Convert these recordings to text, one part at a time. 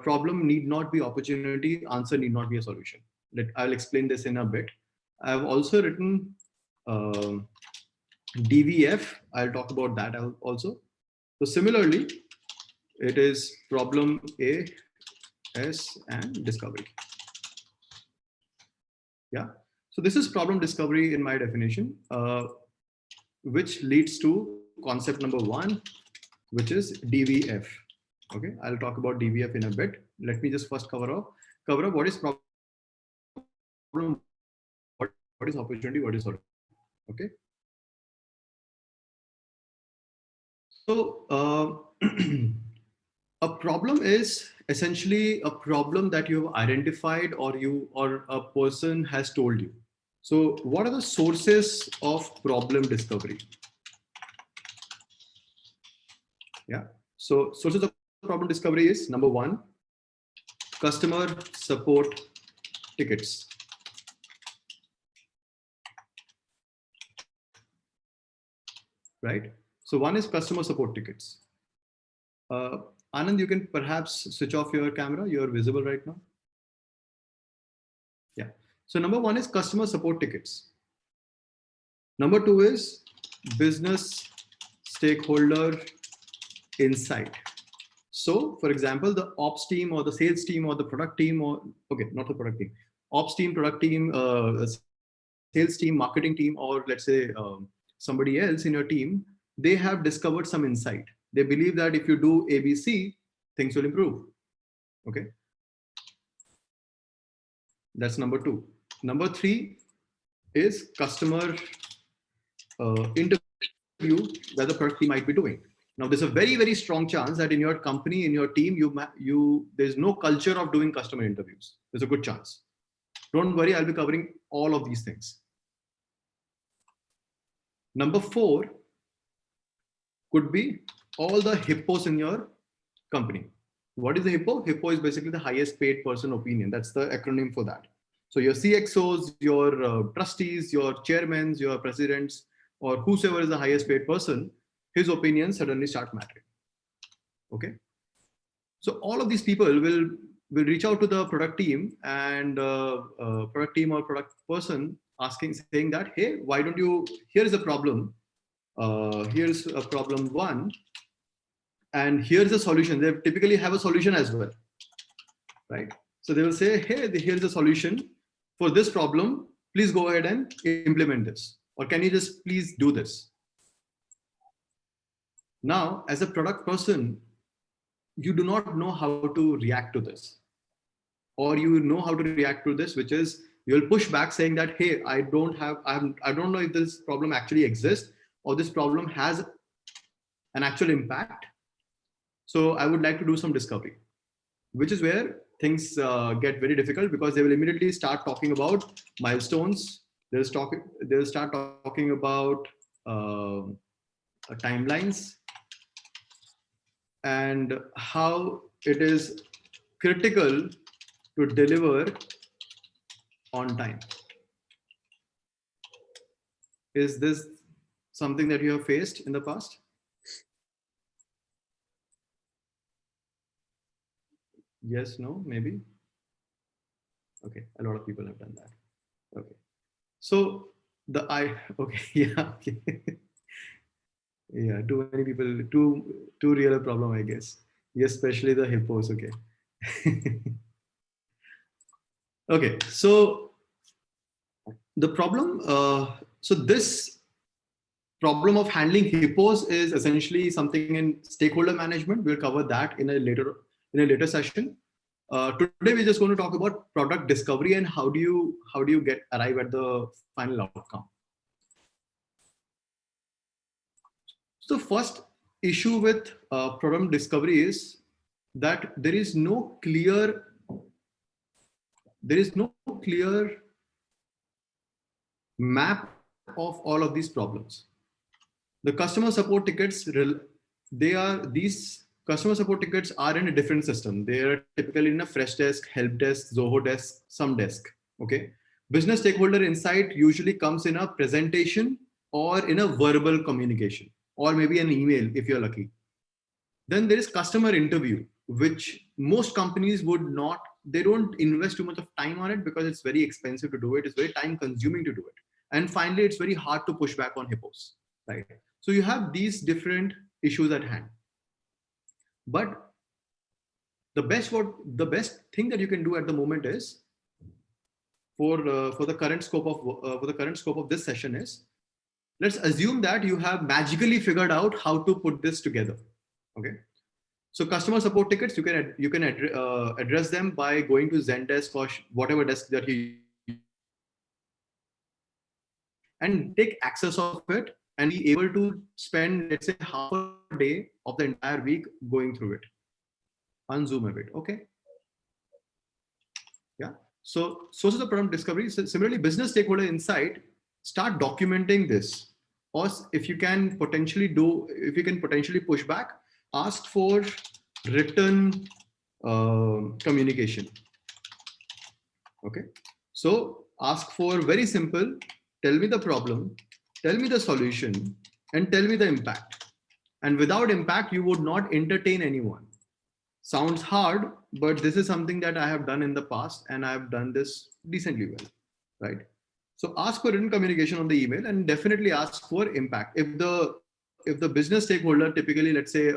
problem need not be opportunity, answer need not be a solution. I'll explain this in a bit. I've also written DVF. I'll talk about that also. So similarly, it is problem A, S, and discovery. Yeah. So this is problem discovery in my definition, which leads to concept number 1, which is DVF. Okay, I'll talk about DVF in a bit. Let me just first cover up what is problem, what is opportunity, what is solution. Okay. So a problem is essentially a problem that you have identified or a person has told you. So what are the sources of problem discovery? Yeah. So sources of problem discovery is number 1, customer support tickets. Right. So one is customer support tickets. Anand, you can perhaps switch off your camera. You're visible right now. Yeah. So number 1 is customer support tickets. Number 2 is business stakeholder insight. So for example, the ops team or the sales team or the product team not the product team, ops team, product team, sales team, marketing team, or let's say somebody else in your team, they have discovered some insight. They believe that if you do ABC, things will improve. Okay. That's number 2. Number 3 is customer interview that the product team might be doing. Now, there's a very, very strong chance that in your company, in your team, there's no culture of doing customer interviews. There's a good chance. Don't worry, I'll be covering all of these things. Number 4 could be all the hippos in your company. What is the hippo? Hippo is basically the highest paid person opinion. That's the acronym for that. So your CXOs, your trustees, your chairmen, your presidents, or whosoever is the highest paid person, his opinions suddenly start mattering. Okay. So all of these people will reach out to the product team and product team or product person saying that, hey, why don't you, here's a problem. Here's a problem 1. And here's a solution. They typically have a solution as well, right? So they will say, hey, here's a solution for this problem. Please go ahead and implement this. Or can you just please do this? Now, as a product person, you do not know how to react to this. Or you know how to react to this, which is you'll push back saying that, hey, I don't know if this problem actually exists or this problem has an actual impact. So I would like to do some discovery, which is where things get very difficult because they will immediately start talking about milestones. They'll start talking about timelines and how it is critical to deliver on time. Is this something that you have faced in the past? Yes, no, maybe. Okay, a lot of people have done that. Okay, so yeah, okay. Yeah, too many people, too real a problem, I guess. Yes, especially the hippos. Okay. Okay, so the problem, so this problem of handling hippos is essentially something in stakeholder management. We'll cover that in a later session. Today we're just going to talk about product discovery and how do you arrive at the final outcome. So first issue with problem discovery is that there is no clear map of all of these problems. The customer support tickets, these customer support tickets are in a different system. They are typically in a fresh desk, help desk, Zoho desk, some desk. Okay. Business stakeholder insight usually comes in a presentation or in a verbal communication, or maybe an email if you're lucky. Then there is customer interview, which most companies they don't invest too much of time on it because it's very expensive to do it. It's very time consuming to do it. And finally, it's very hard to push back on hippos, right? So you have these different issues at hand. But the best thing that you can do at the moment is for the current scope of this session is, let's assume that you have magically figured out how to put this together. Okay. So customer support tickets, you can address them by going to Zendesk or whatever desk that you and take access of it and be able to spend, let's say, half a day of the entire week going through it. Unzoom a bit. Okay. Yeah. So sources of problem discovery. So similarly, business stakeholder insight, start documenting this. Or if you can potentially push back, ask for written communication. Okay. So ask for very simple, tell me the problem, tell me the solution, and tell me the impact. And without impact, you would not entertain anyone. Sounds hard, but this is something that I have done in the past, and I have done this decently well, right? So ask for written communication on the email, and definitely ask for impact. If the business stakeholder, typically, let's say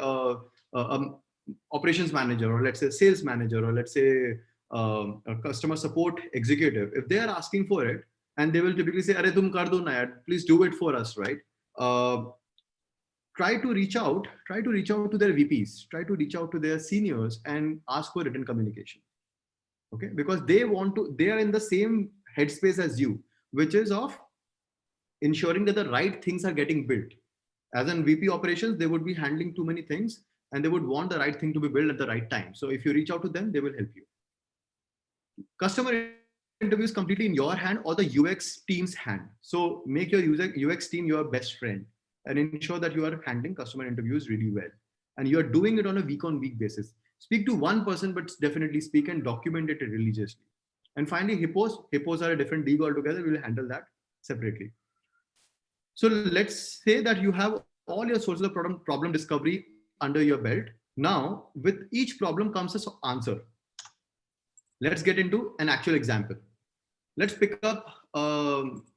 operations manager, or let's say sales manager, or let's say a customer support executive, if they are asking for it, and they will typically say, "Arey tum kar do na yaar, please do it for us," right? Try to reach out to their VPs, try to reach out to their seniors and ask for written communication. Okay, because they are in the same headspace as you, which is of ensuring that the right things are getting built. As an VP operations, they would be handling too many things and they would want the right thing to be built at the right time. So if you reach out to them, they will help you. Customer interviews completely in your hand or the UX team's hand. So make your UX team your best friend and ensure that you are handling customer interviews really well. And you are doing it on a week-on-week basis. Speak to one person, but definitely speak and document it religiously. And finally, hippos are a different league altogether. We will handle that separately. So let's say that you have all your sources of problem discovery under your belt. Now, with each problem comes an answer. Let's get into an actual example. Let's pick up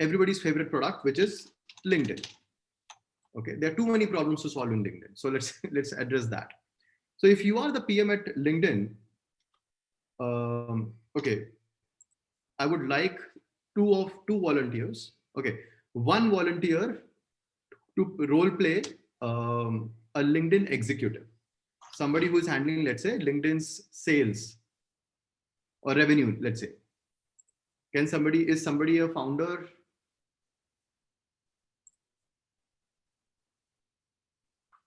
everybody's favorite product, which is LinkedIn. Okay, there are too many problems to solve in LinkedIn. So let's address that. So if you are the PM at LinkedIn, okay, I would like two volunteers. Okay, one volunteer to role play a LinkedIn executive, somebody who is handling, let's say, LinkedIn's sales or revenue. Let's say, is somebody a founder?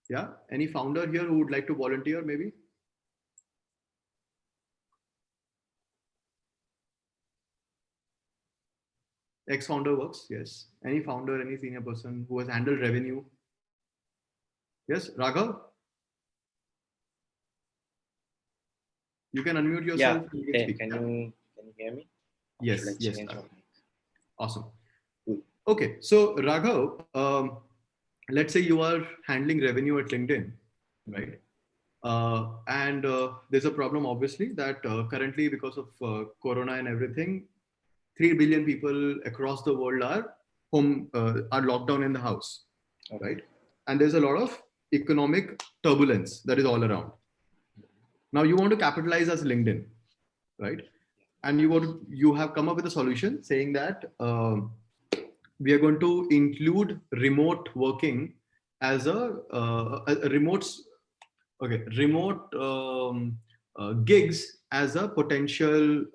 Yeah, any founder here who would like to volunteer, maybe? Ex-founder works, yes. Any founder, any senior person who has handled revenue? Yes, Raghav? You can unmute yourself. Yeah, You can speak. can you hear me? Yes, yes. Raghav. Awesome. Cool. Okay, so Raghav, let's say you are handling revenue at LinkedIn, right? And there's a problem, obviously, that currently because of Corona and everything, 3 billion people across the world are locked down in the house, okay, right? And there's a lot of economic turbulence that is all around. Now you want to capitalize as LinkedIn, right? And you have come up with a solution saying that we are going to include remote working as a remote gigs as a potential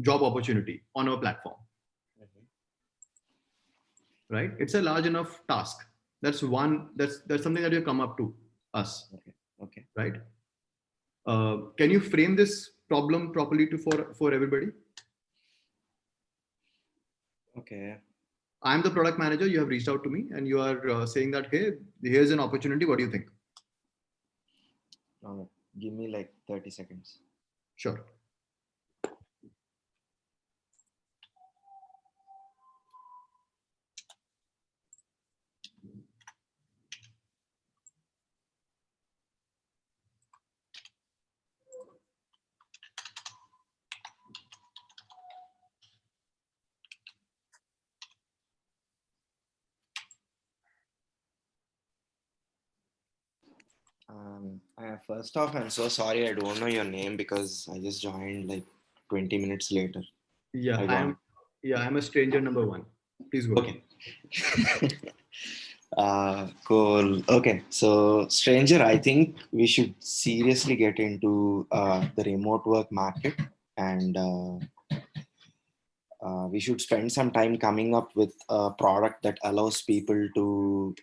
job opportunity on our platform. Right? It's a large enough task. That's something that you come up to us. Okay. Right? Can you frame this problem properly for everybody? Okay. I'm the product manager. You have reached out to me and you are saying that, hey, here's an opportunity. What do you think? Give me like 30 seconds. Sure. First off, I'm so sorry I don't know your name because I just joined like 20 minutes later. Yeah, I I'm. don't. Yeah, I'm a stranger number one. Please go ahead. Okay. Cool. Okay. So, stranger, I think we should seriously get into the remote work market, and we should spend some time coming up with a product that allows people to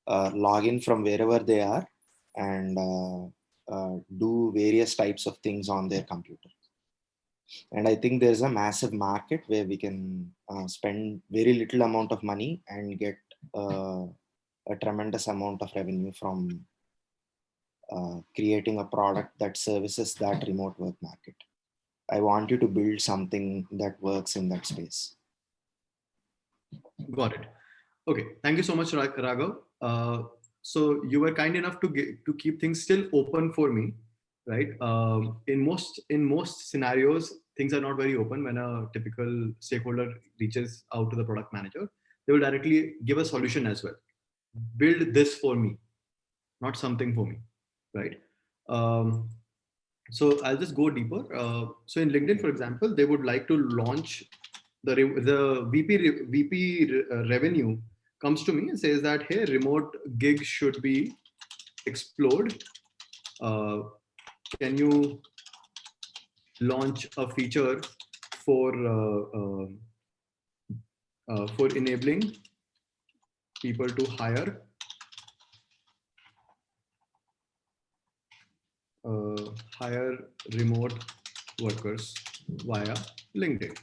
log in from wherever they are and do various types of things on their computer. And I think there's a massive market where we can spend very little amount of money and get uh, a tremendous amount of revenue from creating a product that services that remote work market. I want you to build something that works in that space. Got it. Okay. Thank you so much, Raghav. So you were kind enough to keep things still open for me, right? In most scenarios, things are not very open. When a typical stakeholder reaches out to the product manager, they will directly give a solution as well. Build this for me, not something for me, right? Um, so I'll just go deeper. So in LinkedIn, for example, they would like to launch the VP revenue comes to me and says that, hey, remote gigs should be explored. Uh, can you launch a feature for for enabling people to hire remote workers via LinkedIn?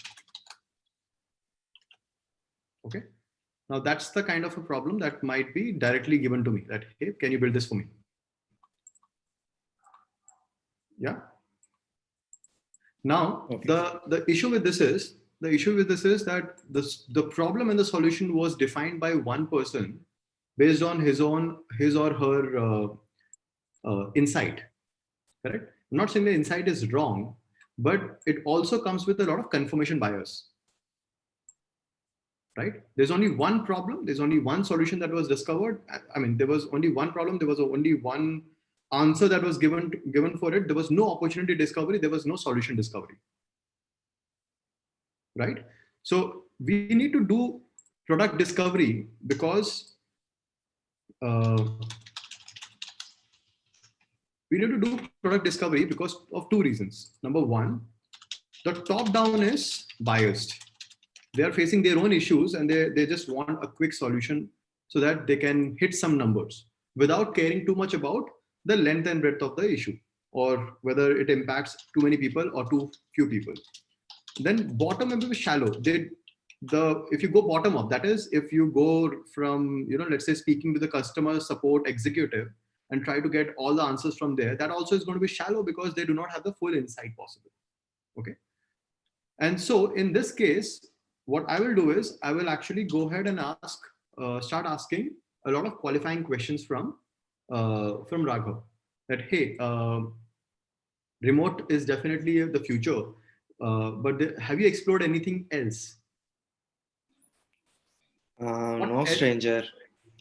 Okay. Now that's the kind of a problem that might be directly given to me. That, hey, can you build this for me? Yeah. Now Okay. the issue with this is that the problem and the solution was defined by one person based on his or her insight. Correct. I'm not saying the insight is wrong, but it also comes with a lot of confirmation bias. Right? There's only one problem. There's only one solution that was discovered. I mean, there was only one problem. There was only one answer that was given for it. There was no opportunity discovery. There was no solution discovery. Right? So we need to do product discovery because uh, we need to do product discovery because of two reasons. Number one, the top down is biased. They are facing their own issues and they just want a quick solution so that they can hit some numbers without caring too much about the length and breadth of the issue or whether it impacts too many people or too few people. Then bottom up is shallow. If you go bottom up, that is if you go from, let's say speaking to the customer support executive and try to get all the answers from there, that also is going to be shallow because they do not have the full insight possible. Okay. And so in this case, what I will do is I will actually go ahead and start asking a lot of qualifying questions from Raghav. That, hey, remote is definitely the future, but have you explored anything else? What No, else? stranger,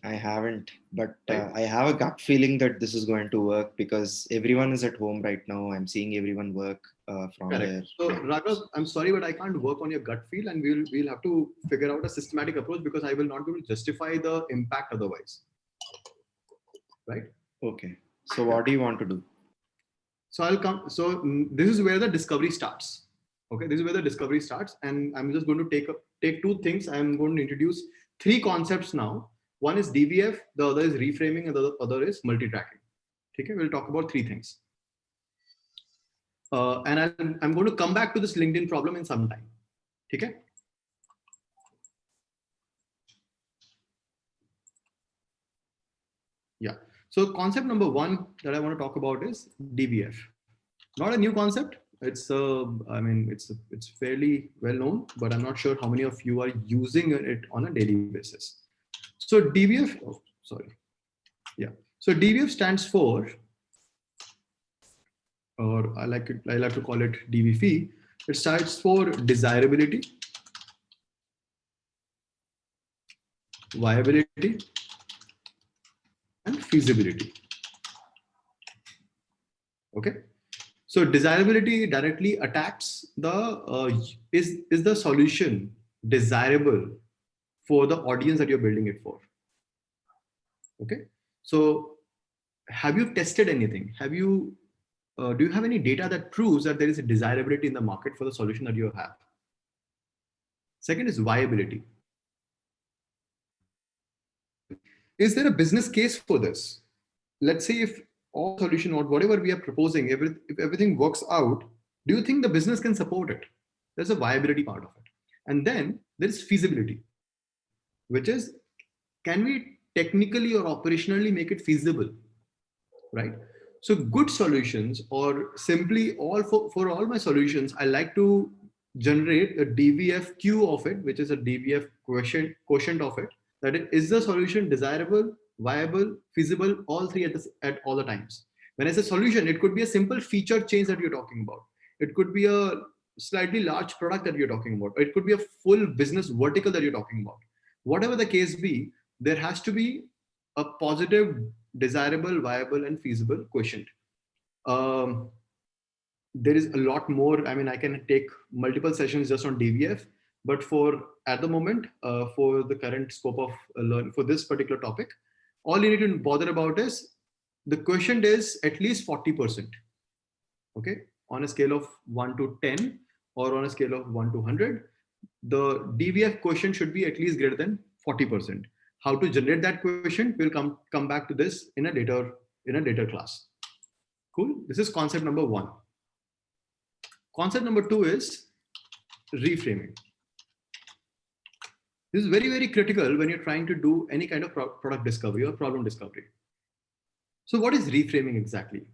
I haven't, but Right? I have a gut feeling that this is going to work because everyone is at home right now. I'm seeing everyone work from Correct. their So Raghav, laptops. I'm sorry, but I can't work on your gut feel, and we'll have to figure out a systematic approach because I will not be able to justify the impact otherwise. Right? Okay. So, what do you want to do? So I'll come. So this is where the discovery starts. Okay, this is where the discovery starts, and I'm just going to take two things. I'm going to introduce three concepts now. One is DVF, the other is reframing, and the other is multi-tracking. Okay, we'll talk about three things. And I'm going to come back to this LinkedIn problem in some time. Okay. Yeah. So concept number one that I want to talk about is DVF. Not a new concept. It's fairly well known, but I'm not sure how many of you are using it on a daily basis. So DVF, oh, sorry. Yeah. So DVF stands for, or I like to call it DVF. It stands for desirability, viability, and feasibility. Okay. So desirability directly attacks the is the solution desirable for the audience that you're building it for? Okay. So have you tested anything? Have you do you have any data that proves that there is a desirability in the market for the solution that you have? Second is viability. Is there a business case for this? Let's say if all solution or whatever we are proposing, if everything works out, do you think the business can support it? There's a viability part of it. And then there's feasibility, which is, can we technically or operationally make it feasible, right? So good solutions, or simply for all my solutions, I like to generate a DVF Q of it, which is a DVF quotient of it. That is the solution desirable, viable, feasible, all three at all the times. When I say solution, it could be a simple feature change that you're talking about. It could be a slightly large product that you're talking about. It could be a full business vertical that you're talking about. Whatever the case be, there has to be a positive, desirable, viable, and feasible quotient. There is a lot more. I mean, I can take multiple sessions just on DVF, but for at the moment, for the current scope of learn for this particular topic, all you need to bother about is the quotient is at least 40%. Okay, on a scale of 1 to 10, or on a scale of 1 to 100, the DVF quotient should be at least greater than 40%. How to generate that quotient? We'll come back to this in a later class. Cool. This is concept number 1. Concept number 2 is reframing. This is very, very critical when you're trying to do any kind of product discovery or problem discovery. So what is reframing exactly?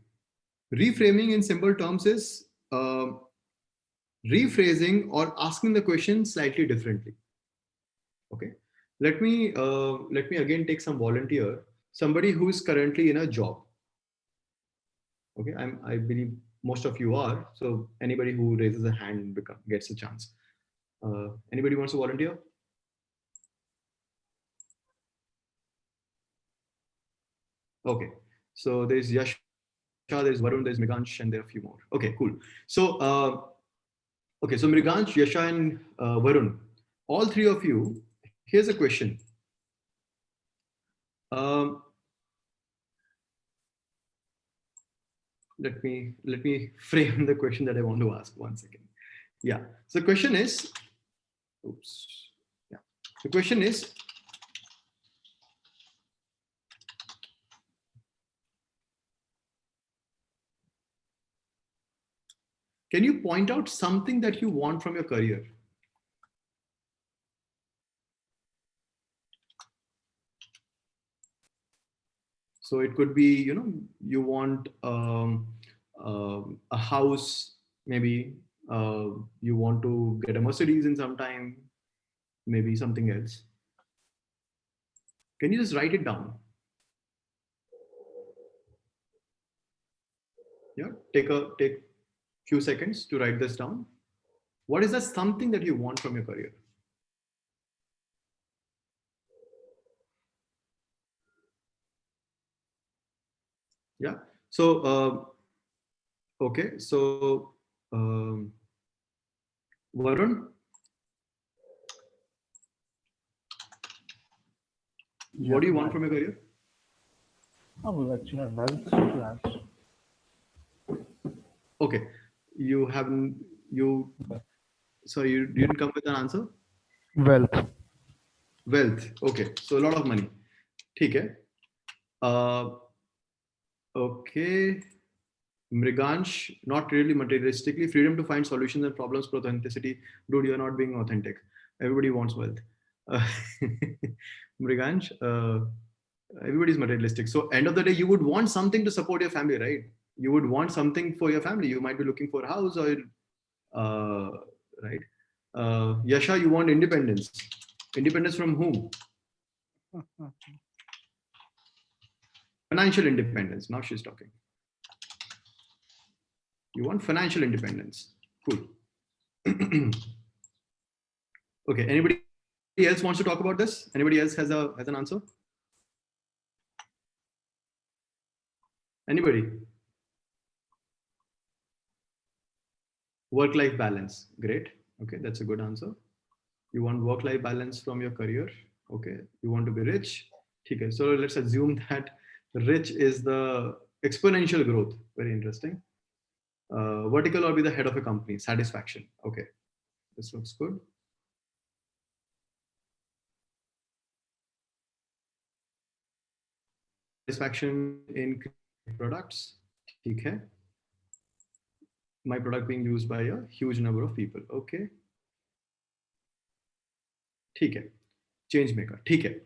Reframing in simple terms is rephrasing or asking the question slightly differently. Okay. Let me again take some volunteer, somebody who is currently in a job. Okay, I believe most of you are. So anybody who raises a hand gets a chance. Anybody wants to volunteer? Okay, so there's Yasha, there's Varun, there's Mrigansh, and there are a few more. Okay, cool. So okay, so Mrigansh, Yasha, and Varun, all three of you. Here's a question. Let me frame the question that I want to ask. 1 second. Yeah. So the question is, oops. Yeah. The question is, can you point out something that you want from your career? So it could be, you want a house, maybe you want to get a Mercedes in some time, maybe something else. Can you just write it down? Yeah, take few seconds to write this down. What is that something that you want from your career? Yeah. So, okay. So, Varun? What do you want from your career? I would actually wealth plans. Okay. Sorry, you didn't come with an answer? Wealth. Wealth. Okay. So a lot of money. Okay. Okay. Mrigansh, not really materialistically, freedom to find solutions and problems for authenticity. Dude, you're not being authentic. Everybody wants wealth. Mrigansh, everybody's materialistic. So end of the day, you would want something to support your family, right? You would want something for your family. You might be looking for a house, or right? Yasha, you want independence. Independence from whom? Financial independence. Now she's talking. You want financial independence. Cool. Okay. Anybody else wants to talk about this? Anybody else has an answer? Anybody? Work-life balance. Great. Okay, that's a good answer. You want work-life balance from your career. Okay. You want to be rich. Okay. So let's assume that rich is the exponential growth. Very interesting. Vertical or be the head of a company. Satisfaction. Okay. This looks good. Satisfaction in products. Okay. My product being used by a huge number of people. Okay. ठीक है. Change maker. ठीक है.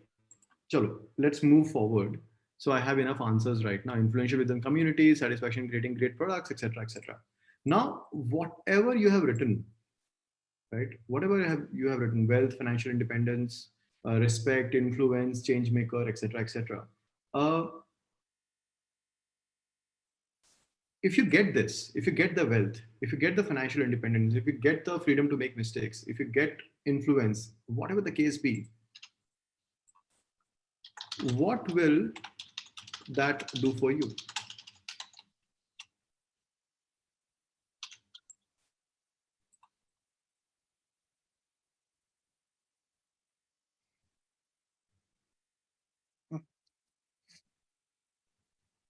Chalo, let's move forward. So I have enough answers right now. Influential within community, satisfaction, creating great products, etc., etc. Now, whatever you have written, right? Whatever you have written, wealth, financial independence, respect, influence, change maker, etc., etc. If you get this, if you get the wealth, if you get the financial independence, if you get the freedom to make mistakes, if you get influence, whatever the case be, what will that do for you?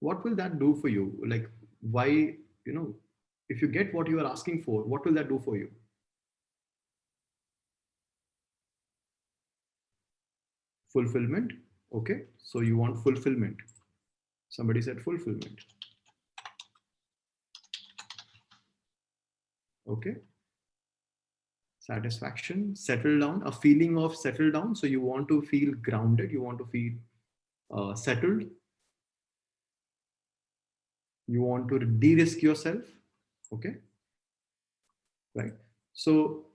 What will that do for you? Like, why, if you get what you are asking for, what will that do for you? Fulfillment. Okay. So you want fulfillment. Somebody said fulfillment. Okay. Satisfaction, settle down, a feeling of settle down. So you want to feel grounded. You want to feel settled. You want to de-risk yourself. Okay. Right. So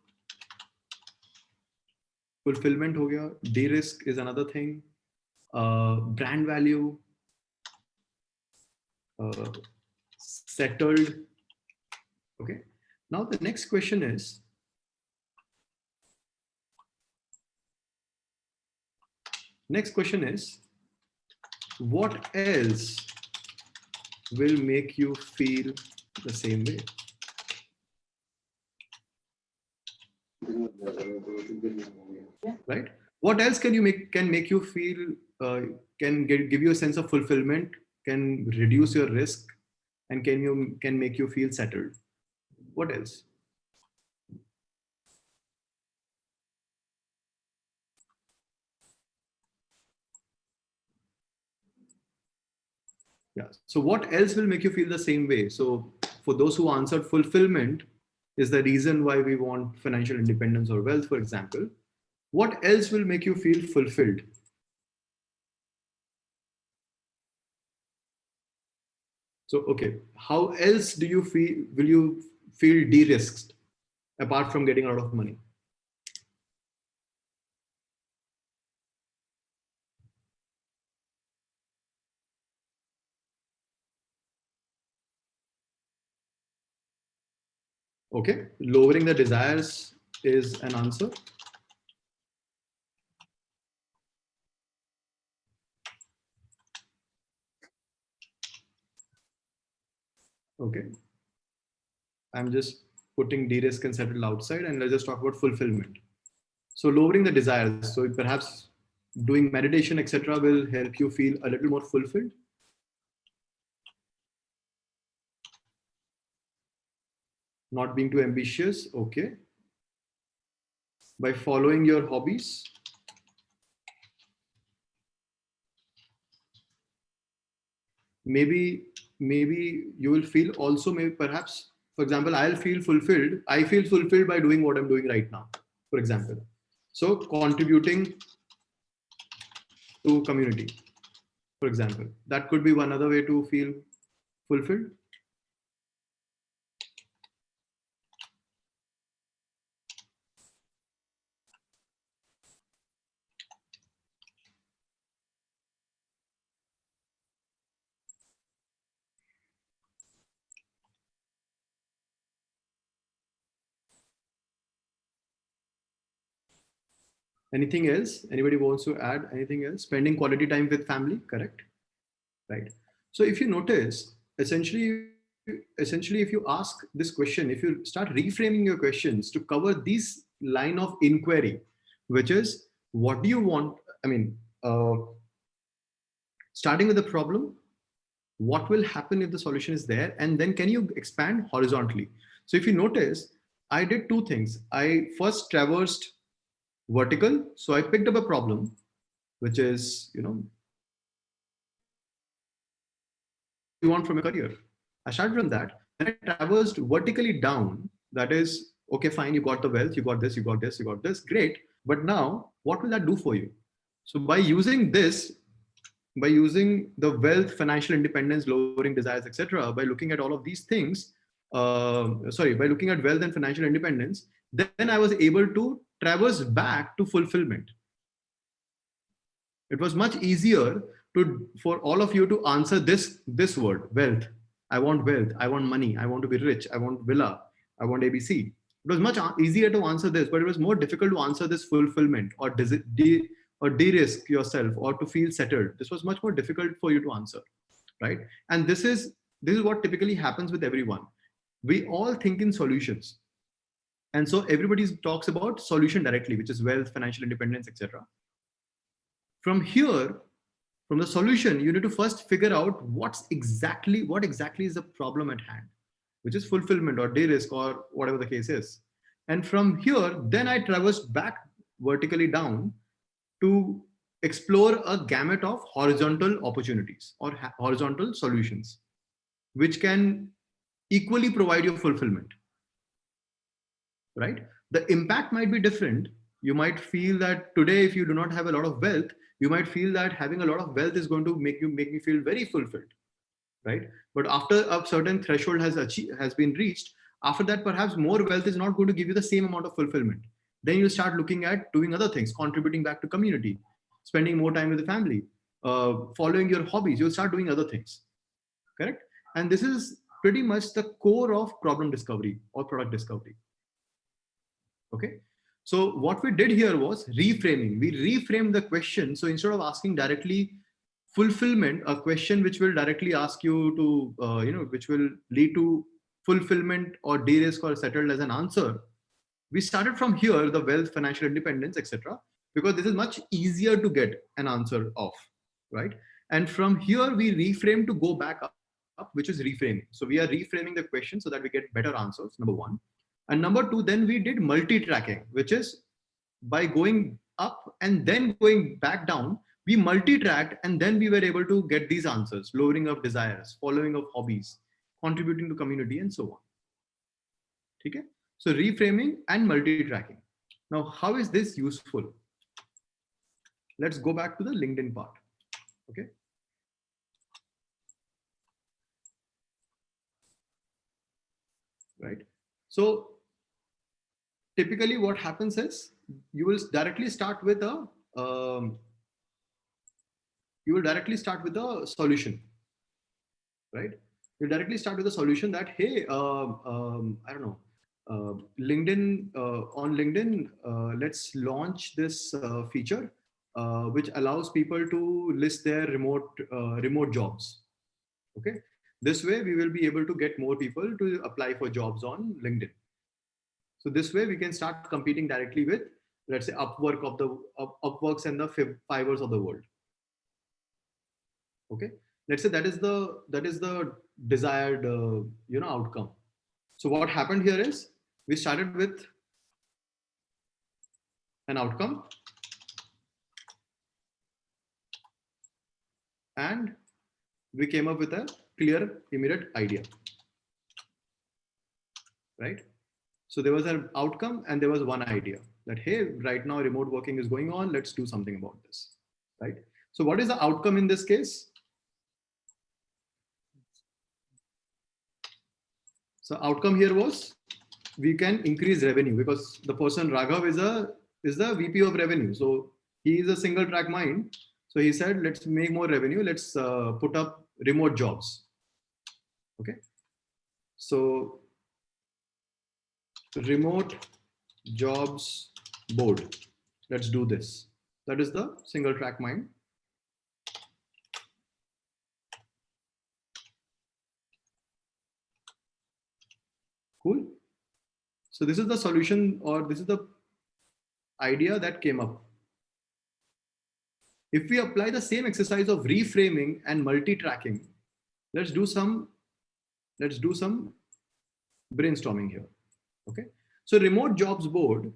fulfillment ho gaya. De-risk is another thing. Brand value, settled. Okay. Now the next question is, what else will make you feel the same way? Right? What else can make you feel, give you a sense of fulfillment, can reduce your risk, and can make you feel settled? What else? Yeah. So what else will make you feel the same way? So for those who answered, fulfillment is the reason why we want financial independence or wealth, for example. What else will make you feel fulfilled? So, okay, how else will you feel de-risked apart from getting a lot of money? Okay, lowering the desires is an answer. Okay, I'm just putting de-risk and settle outside, and let's just talk about fulfillment. So lowering the desires. So perhaps doing meditation, etc., will help you feel a little more fulfilled. Not being too ambitious. Okay. By following your hobbies. Maybe you will feel also, maybe perhaps, for example, I feel fulfilled by doing what I'm doing right now, for example. So contributing to community, for example, that could be one other way to feel fulfilled. Anything else? Anybody wants to add anything else? Spending quality time with family, correct? Right. So if you notice, essentially essentially, if you ask this question, if you start reframing your questions to cover this line of inquiry, which is what do you want? I mean, starting with the problem, what will happen if the solution is there? And then can you expand horizontally? So if you notice, I did two things. I first traversed vertical. So I picked up a problem, which is, you want from a career. I started from that. Then I traversed vertically down. That is, okay, fine, you got the wealth, you got this, you got this, you got this, great. But now, what will that do for you? So by using this, by using the wealth, financial independence, lowering desires, etc., by looking at all of these things, by looking at wealth and financial independence, then I was able to traverse back to fulfillment. It was much easier for all of you to answer this word, wealth. I want wealth. I want money. I want to be rich. I want villa. I want ABC. It was much easier to answer this, but it was more difficult to answer this fulfillment or de-risk yourself or to feel settled. This was much more difficult for you to answer, right? And this is what typically happens with everyone. We all think in solutions. And so everybody talks about solution directly, which is wealth, financial independence, etc. From here, from the solution, you need to first figure out what exactly is the problem at hand, which is fulfillment or de-risk or whatever the case is. And from here, then I traversed back vertically down to explore a gamut of horizontal opportunities or horizontal solutions, which can equally provide you fulfillment, right? The impact might be different. You might feel that today, if you do not have a lot of wealth, you might feel that having a lot of wealth is going to make me feel very fulfilled, right? But after a certain threshold has been reached, after that, perhaps more wealth is not going to give you the same amount of fulfillment. Then you start looking at doing other things, contributing back to community, spending more time with the family, following your hobbies. You'll start doing other things, correct? And this is pretty much the core of problem discovery or product discovery. Okay. So what we did here was reframing. We reframed the question. So instead of asking directly fulfillment, a question which will directly ask you to, which will lead to fulfillment or de-risk or settled as an answer, we started from here, the wealth, financial independence, etc., because this is much easier to get an answer of, right? And from here, we reframe to go back up, which is reframing. So we are reframing the question so that we get better answers, number one. And number two, then we did multi-tracking, which is by going up and then going back down, we multi-tracked and then we were able to get these answers, lowering of desires, following of hobbies, contributing to community, and so on. Okay? So reframing and multi-tracking. Now, how is this useful? Let's go back to the LinkedIn part. Okay. Right. So typically what happens is you will directly start with a solution, right? You directly start with a solution that, hey, I don't know, LinkedIn, on LinkedIn, let's launch this feature which allows people to list their remote jobs. Okay, this way we will be able to get more people to apply for jobs on LinkedIn. So this way we can start competing directly with, let's say, Upworks and the Fivers of the world. Okay, let's say that is the desired outcome. So what happened here is we started with an outcome and we came up with a clear, immediate idea, right? So there was an outcome and there was one idea that, hey, right now remote working is going on. Let's do something about this, right? So what is the outcome in this case? So outcome here was we can increase revenue because the person Raghav is the VP of revenue. So he is a single track mind. So he said, let's make more revenue. Let's put up remote jobs. Okay. So remote jobs board. Let's do this. That is the single track mind. So this is the solution, or this is the idea that came up. If we apply the same exercise of reframing and multi-tracking, let's do some brainstorming here. Okay. So remote jobs board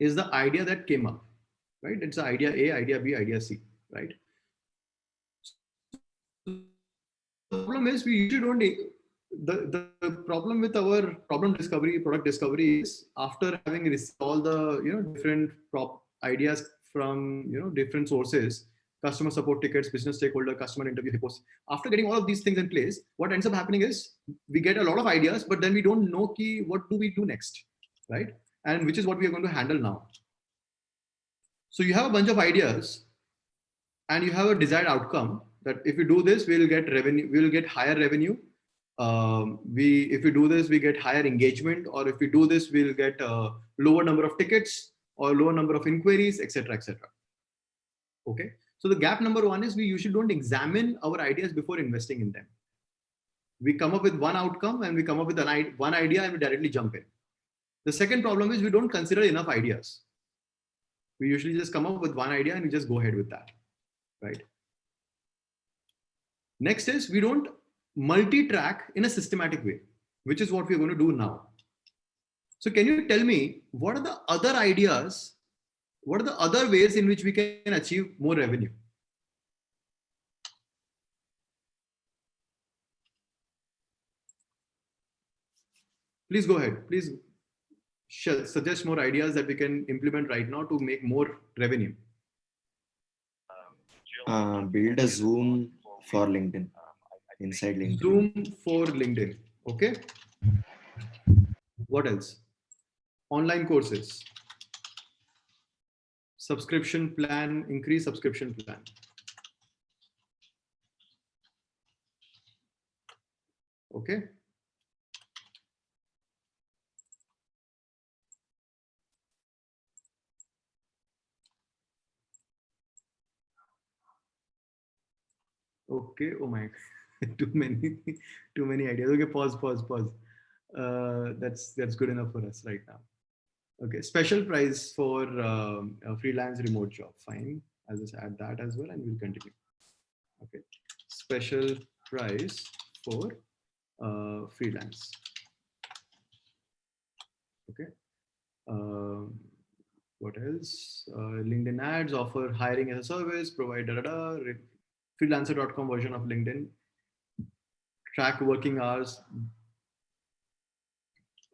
is the idea that came up, right? It's the idea A, idea B, idea C, right? The problem is we usually don't, the problem with our product discovery is after having received all the, different ideas from, different sources, customer support tickets, business stakeholder, customer interview hippos. After getting all of these things in place, what ends up happening is we get a lot of ideas, but then we don't know what do we do next, right? And which is what we are going to handle now. So you have a bunch of ideas and you have a desired outcome that if we do this, we'll get revenue, we'll get higher revenue. If we do this, we get higher engagement, or if we do this, we'll get a lower number of tickets or lower number of inquiries, etc., etc. Okay. So the gap number one is we usually don't examine our ideas before investing in them. We come up with one outcome and we come up with one idea and we directly jump in. The second problem is we don't consider enough ideas. We usually just come up with one idea and we just go ahead with that, right? Next is we don't multi-track in a systematic way, which is what we're going to do now. So can you tell me what are the other ideas? What are the other ways in which we can achieve more revenue? Please go ahead. Please suggest more ideas that we can implement right now to make more revenue. Build a Zoom for LinkedIn, inside LinkedIn. Zoom for LinkedIn. Okay. What else? Online courses. Subscription plan, increase subscription plan. Okay. Okay. Oh my, too many ideas. Okay, pause. That's good enough for us right now. Okay, special price for a freelance remote job. Fine. I'll just add that as well, and we'll continue. Okay, special price for freelance. Okay. What else? LinkedIn ads, offer hiring as a service, provide freelancer.com version of LinkedIn, track working hours.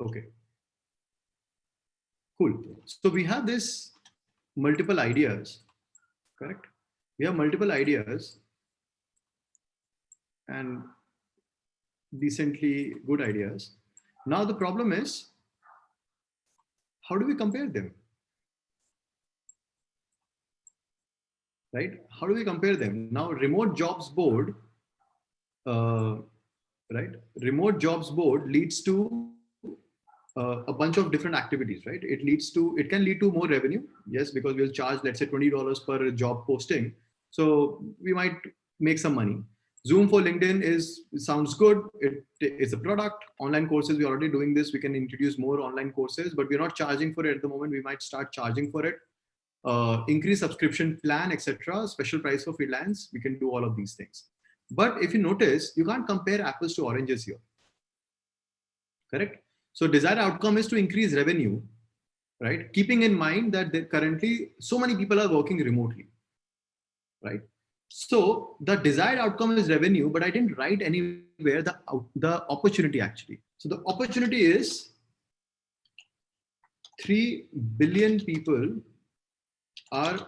Okay. Cool. So we have this multiple ideas, correct? We have multiple ideas and decently good ideas. Now the problem is, how do we compare them? Right? How do we compare them? Now, remote jobs board, right? Remote jobs board leads to a bunch of different activities, right? It can lead to more revenue. Yes, because we'll charge, let's say $20 per job posting. So we might make some money. Zoom for LinkedIn sounds good. It is a product. Online courses, we're already doing this. We can introduce more online courses, but we're not charging for it at the moment. We might start charging for it. Increase subscription plan, etc. Special price for freelance. We can do all of these things. But if you notice, you can't compare apples to oranges here. Correct? So desired outcome is to increase revenue, right? Keeping in mind that currently so many people are working remotely, right? So the desired outcome is revenue, but I didn't write anywhere the opportunity actually. So the opportunity is 3 billion people are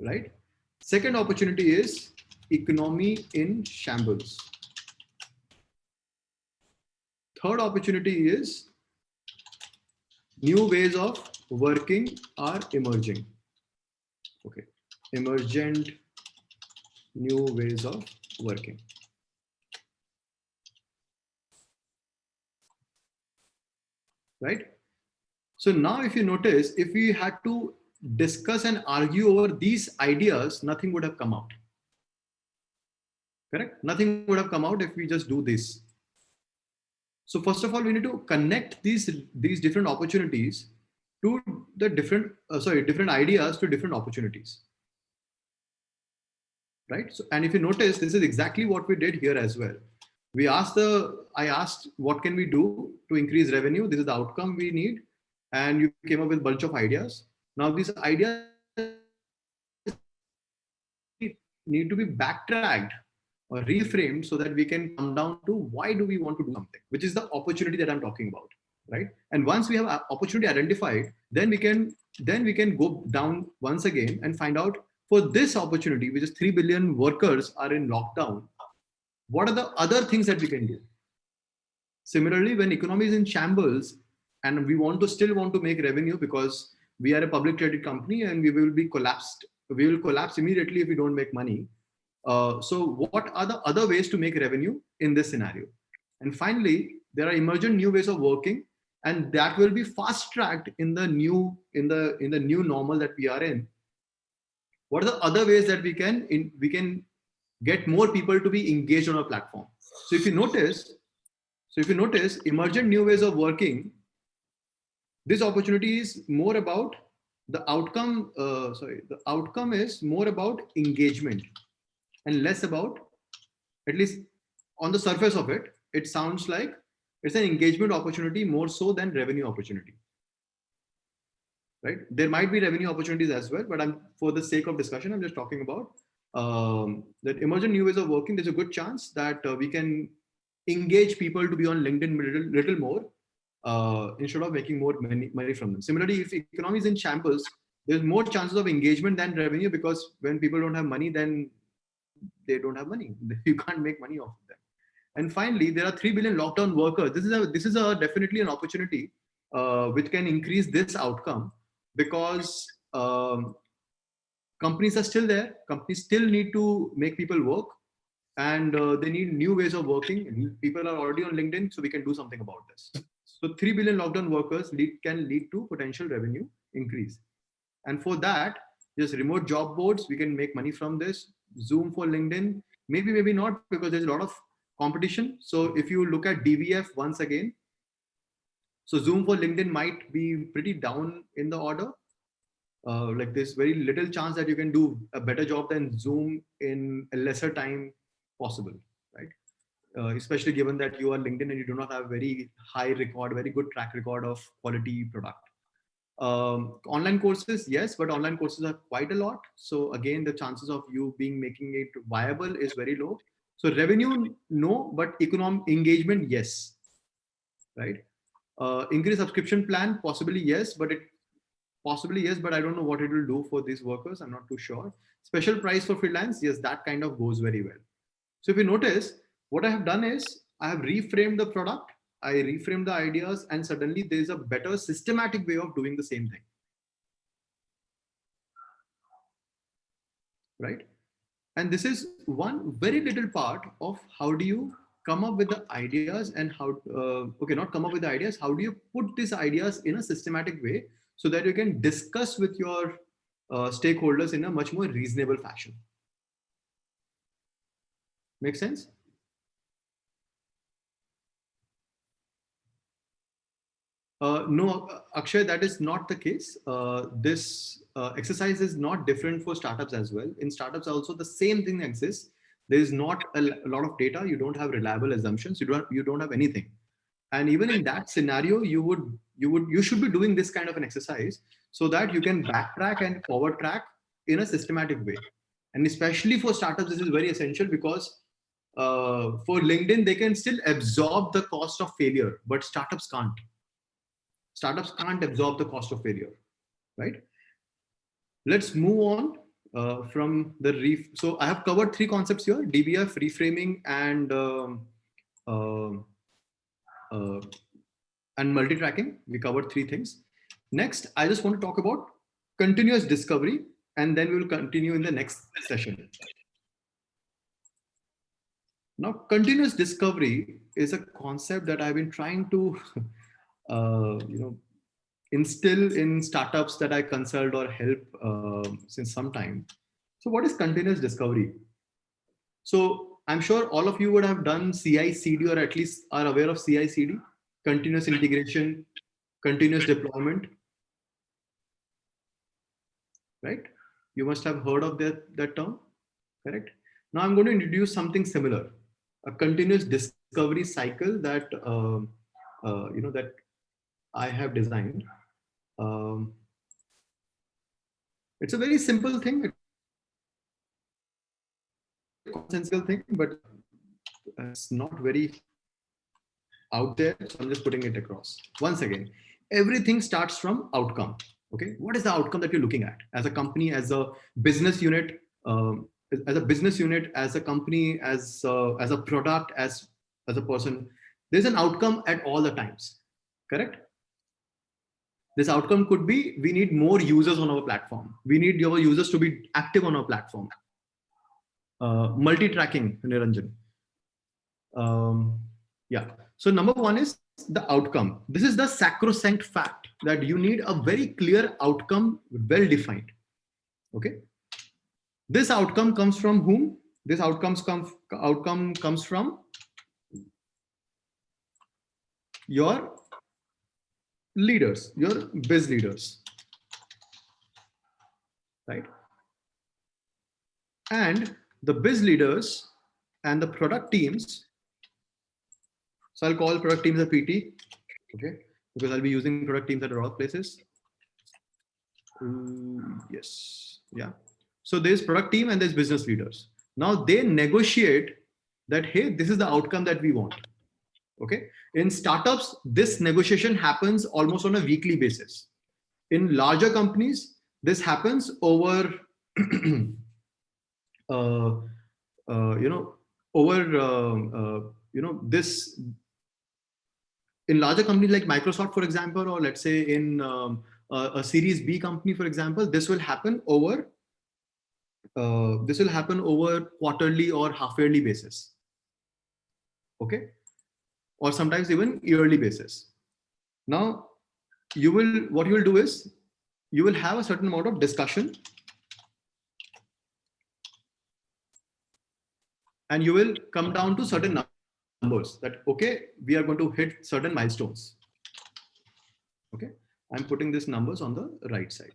right. Second opportunity is economy in shambles. Third opportunity is new ways of working are emerging. Okay, emergent new ways of working. Right? So now if you notice, if we had to discuss and argue over these ideas, nothing would have come out. Correct? Nothing would have come out if we just do this. So first of all, we need to connect these different opportunities to the different ideas to different opportunities. Right? So, and if you notice, this is exactly what we did here as well. I asked, what can we do to increase revenue? This is the outcome we need. And you came up with a bunch of ideas. Now these ideas need to be backtracked or reframed so that we can come down to why do we want to do something, which is the opportunity that I'm talking about, right? And once we have an opportunity identified, then we can go down once again and find out, for this opportunity, which is 3 billion workers are in lockdown, what are the other things that we can do? Similarly, when economy is in shambles and we still want to make revenue because we are a public traded company and we will collapse immediately if we don't make money. So what are the other ways to make revenue in this scenario? And finally, there are emergent new ways of working, and that will be fast tracked in the new normal that we are in. What are the other ways that we can get more people to be engaged on our platform? So if you notice, emergent new ways of working, this opportunity is more about the outcome. The outcome is more about engagement and less about, at least on the surface of it, it sounds like it's an engagement opportunity more so than revenue opportunity. Right? There might be revenue opportunities as well, but for the sake of discussion, I'm just talking about that emergent new ways of working. There's a good chance that we can engage people to be on LinkedIn little more instead of making more money from them. Similarly, if economy is in shambles, there's more chances of engagement than revenue, because when people don't have money, then they don't have money. You can't make money off of them. And finally, there are 3 billion lockdown workers. This is definitely an opportunity which can increase this outcome, because companies are still there. Companies still need to make people work, and they need new ways of working. People are already on LinkedIn, so we can do something about this. So 3 billion lockdown workers can lead to potential revenue increase. And for that, just remote job boards, we can make money from this. Zoom for LinkedIn, maybe not, because there's a lot of competition. So if you look at DVF once again, so Zoom for LinkedIn might be pretty down in the order. Like there's very little chance that you can do a better job than Zoom in a lesser time possible, right? Especially given that you are LinkedIn and you do not have very good track record of quality product. Online courses, yes, but online courses are quite a lot. So again, the chances of you making it viable is very low. So revenue, no, but economic engagement, yes, right? Increase subscription plan, possibly yes, but I don't know what it will do for these workers. I'm not too sure. Special price for freelance, yes, that kind of goes very well. So if you notice, what I have done is I have reframed the product, I reframed the ideas, and suddenly there's a better systematic way of doing the same thing. Right? And this is one very little part of how do you come up with the ideas and not come up with the ideas, how do you put these ideas in a systematic way so that you can discuss with your stakeholders in a much more reasonable fashion. Make sense? No, Akshay, that is not the case. This exercise is not different for startups as well. In startups also the same thing exists. There is not a lot of data. You don't have reliable assumptions. You don't have anything. And even in that scenario, you should be doing this kind of an exercise so that you can backtrack and forward track in a systematic way. And especially for startups, this is very essential, because for LinkedIn, they can still absorb the cost of failure, but startups can't. Startups can't absorb the cost of failure, right? Let's move on from the So I have covered 3 concepts here: DBF, reframing, and multi-tracking. We covered 3 things. Next, I just want to talk about continuous discovery, and then we will continue in the next session. Now, continuous discovery is a concept that I've been trying to, instill in startups that I consult or help since some time. So what is continuous discovery? So I'm sure all of you would have done CI/CD, or at least are aware of CI/CD, continuous integration, continuous deployment, right? You must have heard of that term, correct? Now I'm going to introduce something similar, a continuous discovery cycle that that I have designed. It's a very simple thing, consensual thing, but it's not very out there. So I'm just putting it across. Once again, everything starts from outcome. Okay, what is the outcome that you're looking at as a company, as a business unit, as a company, as a product, as a person? There's an outcome at all the times, correct? This outcome could be, we need more users on our platform. We need your users to be active on our platform. Multi-tracking, Niranjan. Yeah. So number one is the outcome. This is the sacrosanct fact that you need a very clear outcome, well defined. Okay. This outcome comes from whom? This outcome comes from your leaders, your biz leaders, right? And the biz leaders and the product teams. So I'll call product teams a PT, okay? Because I'll be using product teams at a lot of places. Yes, yeah. So there's product team and there's business leaders. Now they negotiate that, hey, this is the outcome that we want. Okay. In startups, this negotiation happens almost on a weekly basis. In larger companies, this happens over, this in larger companies like Microsoft, for example, or let's say in a Series B company, for example, this will happen over quarterly or half-yearly basis. Okay, or sometimes even yearly basis. Now, what you will do is you will have a certain amount of discussion, and you will come down to certain numbers that, okay, we are going to hit certain milestones. Okay, I'm putting these numbers on the right side.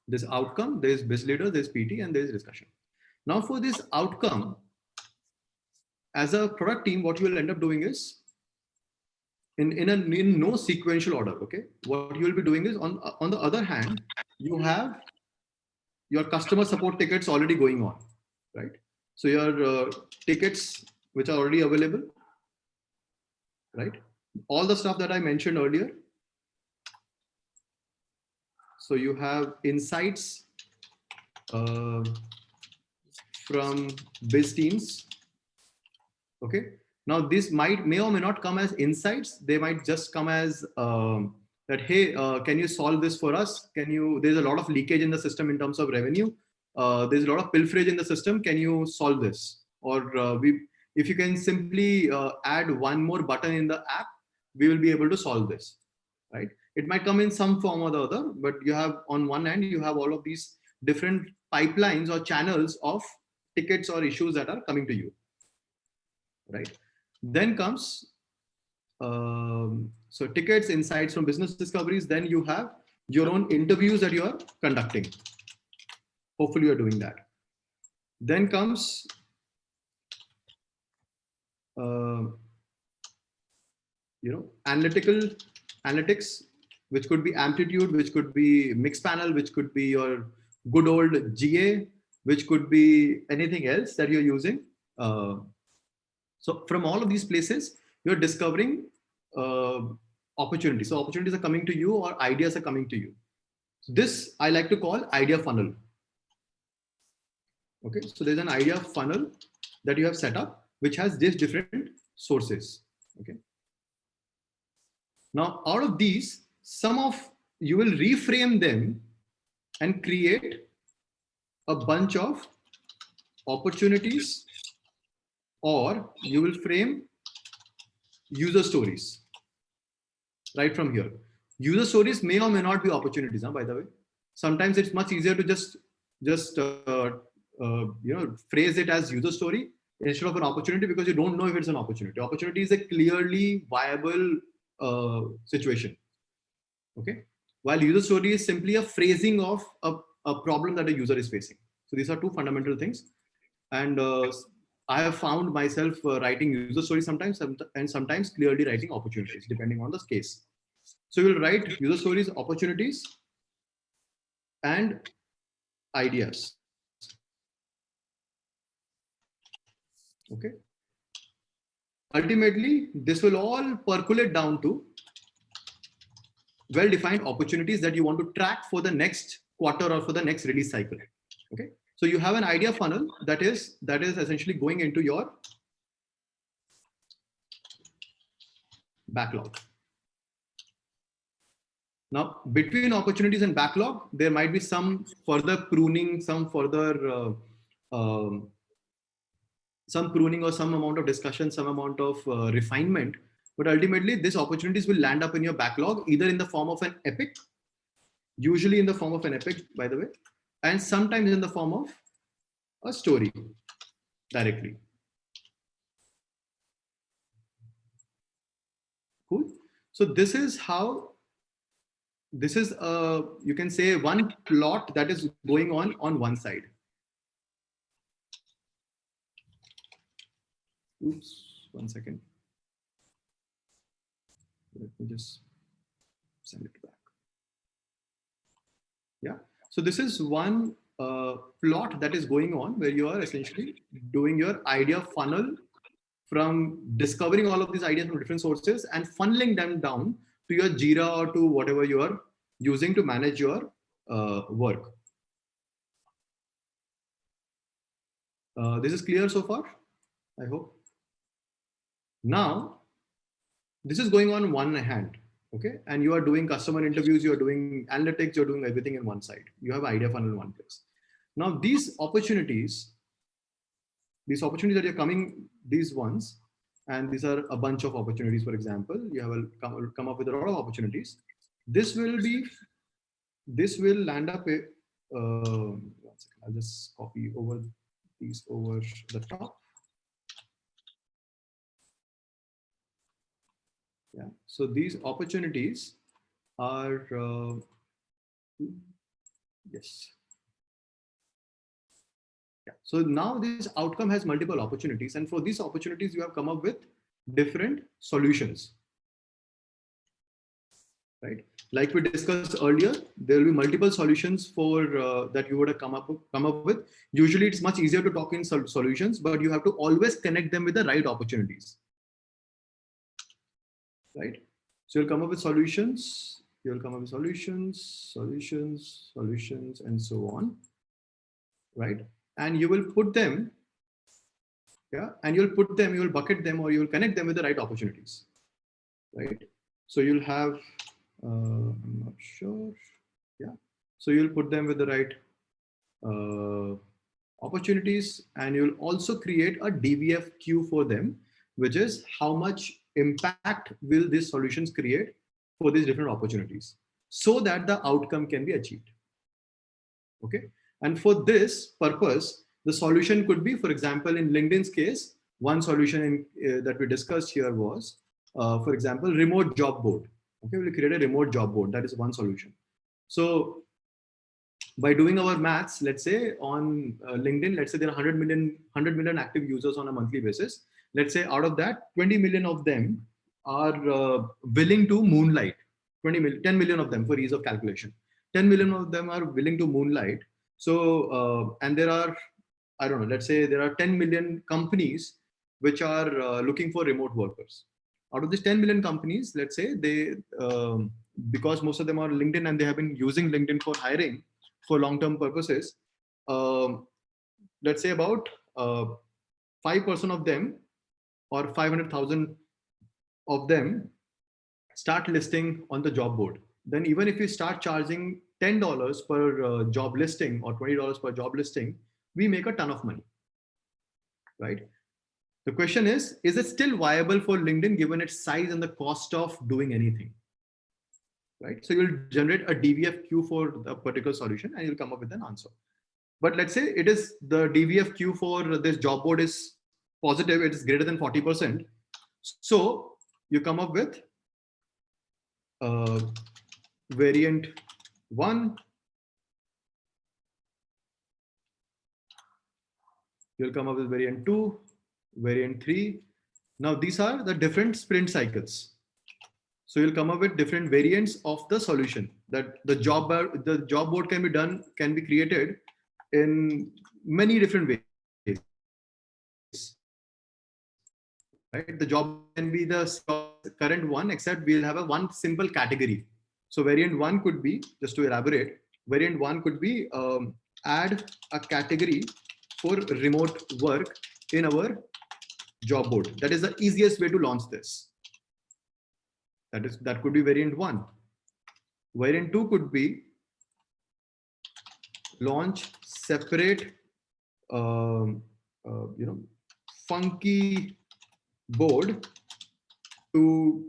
This outcome, there's biz leader, there's PT, and there's discussion. Now for this outcome, as a product team, what you will end up doing is in no sequential order. Okay, what you will be doing is on the other hand, you have your customer support tickets already going on, right? So your tickets which are already available, right? All the stuff that I mentioned earlier. So you have insights from biz teams. Okay. Now this may or may not come as insights. They might just come as that, hey, can you solve this for us? There's a lot of leakage in the system in terms of revenue. There's a lot of pilferage in the system. Can you solve this? Or if you can simply add one more button in the app, we will be able to solve this, right? It might come in some form or the other, but you have on one end, you have all of these different pipelines or channels of tickets or issues that are coming to you, right? Then comes, so tickets, insights from business discoveries. Then you have your own interviews that you are conducting. Hopefully you're doing that. Then comes, analytics, which could be amplitude, which could be mix panel, which could be your good old GA, which could be anything else that you're using. So from all of these places, you're discovering opportunities. So opportunities are coming to you or ideas are coming to you. So this I like to call idea funnel. Okay, so there's an idea funnel that you have set up, which has these different sources. Okay. Now, out of these, you will reframe them and create a bunch of opportunities, or you will frame user stories right from here. User stories may or may not be opportunities, by the way. Sometimes it's much easier to just phrase it as user story instead of an opportunity, because you don't know if it's an opportunity. Opportunity is a clearly viable situation. Okay. While user story is simply a phrasing of a problem that a user is facing. So these are two fundamental things. And I have found myself writing user stories sometimes, and sometimes clearly writing opportunities, depending on the case. So we'll write user stories, opportunities, and ideas. Okay. Ultimately, this will all percolate down to well-defined opportunities that you want to track for the next quarter or for the next release cycle. Okay. So you have an idea funnel that is essentially going into your backlog. Now, between opportunities and backlog, there might be some further pruning, some further some pruning or some amount of discussion, some amount of refinement. But ultimately, these opportunities will land up in your backlog, either in the form of an epic, usually in the form of an epic, by the way, and sometimes in the form of a story directly. Cool. So this is how, this is you can say one plot that is going on one side. Oops, 1 second. Let me just send it back. Yeah. So this is one plot that is going on where you are essentially doing your idea funnel from discovering all of these ideas from different sources and funneling them down to your Jira or to whatever you are using to manage your work. This is clear so far, I hope. Now, this is going on one hand, okay? And you are doing customer interviews, you are doing analytics, you're doing everything in one side. You have idea funnel in one place. Now, these opportunities that are coming, these ones, and these are a bunch of opportunities. For example, you have come up with a lot of opportunities. This will land up a, 1 second, I'll just copy over these over the top. Yeah. So these opportunities are, yes. Yeah. So now this outcome has multiple opportunities, and for these opportunities, you have come up with different solutions, right? Like we discussed earlier, there will be multiple solutions for that you would have come up with. Usually, it's much easier to talk in solutions, but you have to always connect them with the right opportunities, right? So you'll come up with solutions. You'll come up with solutions, and so on, right? And you will put them, yeah, and you'll bucket them, or you'll connect them with the right opportunities, right? So you'll have, I'm not sure, yeah. So you'll put them with the right opportunities, and you'll also create a DVF queue for them, which is how much impact will these solutions create for these different opportunities, so that the outcome can be achieved. Okay. And for this purpose, the solution could be, for example, in LinkedIn's case, one solution that we discussed here was, for example, remote job board. Okay, we'll create a remote job board. That is one solution. So by doing our maths, let's say on LinkedIn, let's say there are 100 million active users on a monthly basis. Let's say out of that, 20 million of them are willing to moonlight. 10 million of them, for ease of calculation. 10 million of them are willing to moonlight. So, and there are, I don't know, let's say there are 10 million companies which are looking for remote workers. Out of these 10 million companies, let's say they, because most of them are LinkedIn and they have been using LinkedIn for hiring for long-term purposes, let's say about 5% of them, or 500,000 of them, start listing on the job board. Then even if you start charging $10 per job listing or $20 per job listing, we make a ton of money, right? The question is it still viable for LinkedIn given its size and the cost of doing anything, right? So you'll generate a DVF queue for the particular solution and you'll come up with an answer. But let's say it is the DVFQ for this job board is positive, it is greater than 40%. So you come up with variant 1, you'll come up with variant 2, variant 3. Now these are the different sprint cycles. So you'll come up with different variants of the solution, that the job board can be created in many different ways. Right? The job can be the current one, except we'll have a one simple category. So variant 1 could be, just to elaborate, variant 1 could be add a category for remote work in our job board. That is the easiest way to launch this. That could be variant 1. Variant 2 could be launch separate, funky board to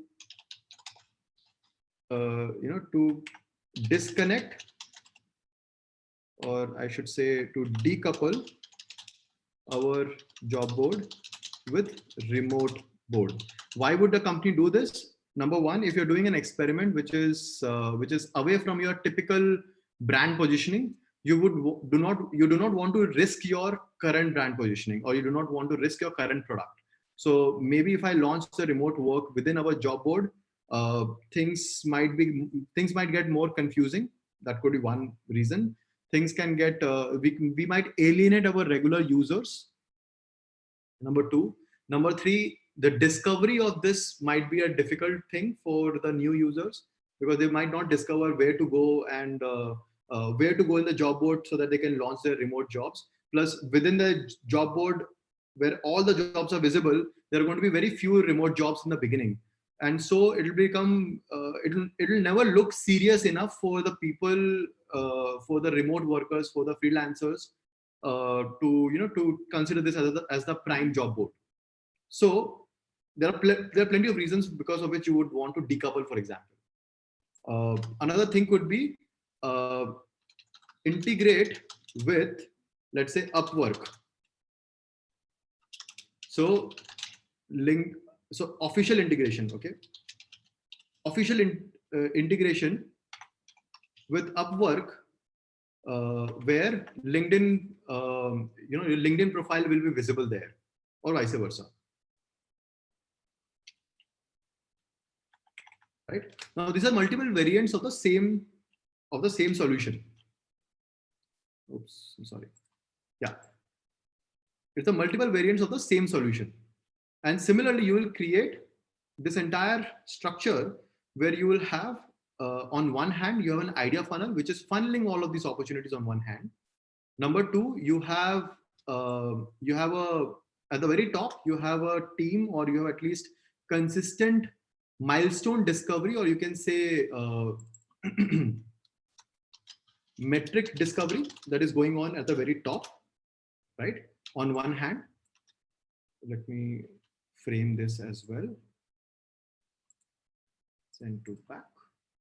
to disconnect, or I should say to decouple our job board with remote board. Why would the company do this? Number one, if you're doing an experiment which is away from your typical brand positioning, you do not want to risk your current brand positioning, or you do not want to risk your current product. So maybe if I launch the remote work within our job board, things might get more confusing. That could be one reason. Things can get we might alienate our regular users. Number two. Number three, the discovery of this might be a difficult thing for the new users, because they might not discover where to go and where to go in the job board so that they can launch their remote jobs. Plus, within the job board, where all the jobs are visible, there are going to be very few remote jobs in the beginning. And so it'll become, it'll never look serious enough for the people, for the remote workers, for the freelancers, to consider this as the prime job board. So there are plenty of reasons because of which you would want to decouple, for example. Another thing could be integrate with, let's say, Upwork. So official integration, okay? Official integration with Upwork, where LinkedIn, your LinkedIn profile will be visible there, or vice versa. Right now, these are multiple variants of the same solution. Oops, I'm sorry. Yeah, it's the multiple variants of the same solution. And similarly, you will create this entire structure where you will have, on one hand, you have an idea funnel, which is funneling all of these opportunities on one hand. Number two, you have at the very top, you have a team, or you have at least consistent milestone discovery, or you can say metric discovery that is going on at the very top, right? On one hand, let me frame this as well. Send to back.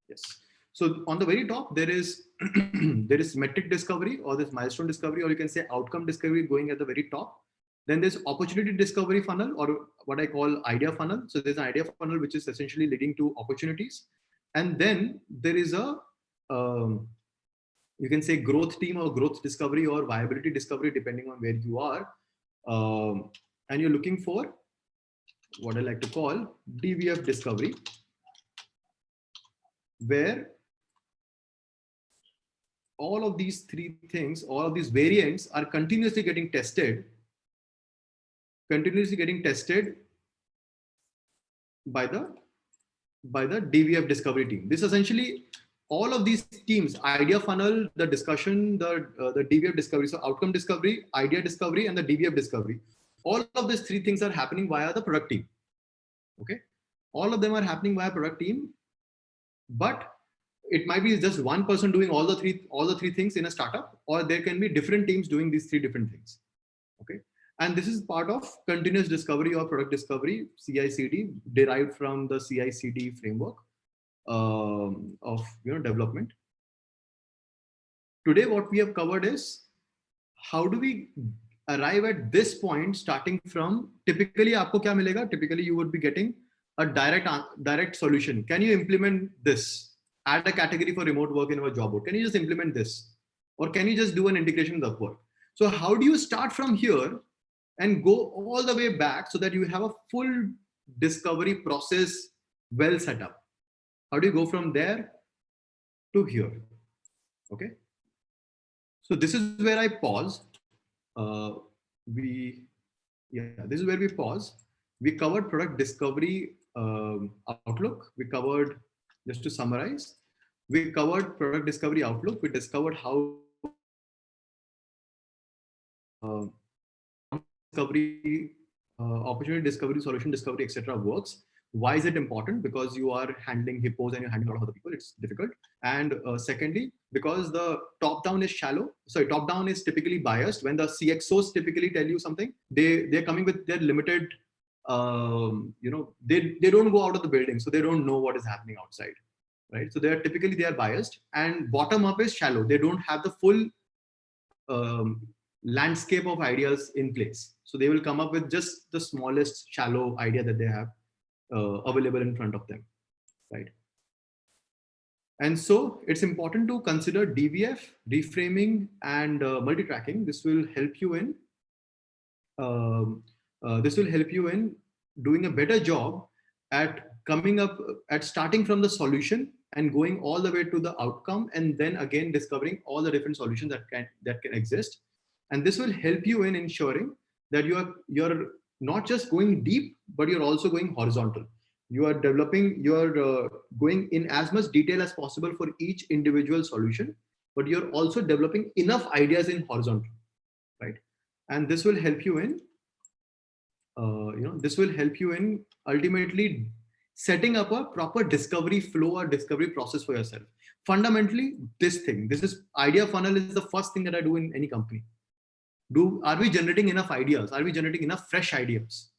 Yes. So on the very top, there is there is metric discovery, or this milestone discovery, or you can say outcome discovery going at the very top. Then there's opportunity discovery funnel, or what I call idea funnel. So there's an idea funnel which is essentially leading to opportunities. And then there is a you can say growth team, or growth discovery, or viability discovery, depending on where you are. And you're looking for what I like to call DVF discovery, where all of these three things, all of these variants are continuously getting tested by the DVF discovery team. This essentially, all of these teams, idea funnel, the discussion, the DVF discovery, so outcome discovery, idea discovery, and the DVF discovery, all of these three things are happening via the product team. Okay, all of them are happening via product team, but it might be just one person doing all the three things in a startup, or there can be different teams doing these three different things. Okay, and this is part of continuous discovery or product discovery, CI/CD, derived from the CI/CD framework of development. Today, what we have covered is how do we arrive at this point, starting from typically आपको क्या मिलेगा? Typically you would be getting a direct solution. Can you implement this? Add a category for remote work in our job board. Can you just implement this? Or can you just do an integration with Upwork? So how do you start from here and go all the way back so that you have a full discovery process well set up? How do you go from there to here? Okay. So this is where I pause. This is where we pause. We covered product discovery outlook. We covered, just to summarize, we covered product discovery outlook. We discovered how discovery, opportunity discovery, solution discovery, etc. works. Why is it important? Because you are handling hippos and you're handling a lot of other people. It's difficult. And secondly, because the top down is shallow. Sorry, top down is typically biased. When the CXOs typically tell you something, they're coming with their limited, they don't go out of the building, so they don't know what is happening outside, right? So they are biased. And bottom up is shallow. They don't have the full landscape of ideas in place. So they will come up with just the smallest shallow idea that they have available in front of them, right? And so it's important to consider DVF, reframing, and multi-tracking. This will help you in doing a better job at starting from the solution and going all the way to the outcome, and then again discovering all the different solutions that can exist. And this will help you in ensuring that you're not just going deep, but you're also going horizontal. You are going in as much detail as possible for each individual solution, but you're also developing enough ideas in horizontal, right? And this will help you in ultimately setting up a proper discovery flow or discovery process for yourself. Fundamentally, this is idea funnel is the first thing that I do in any company. Are we generating enough ideas? Are we generating enough fresh ideas,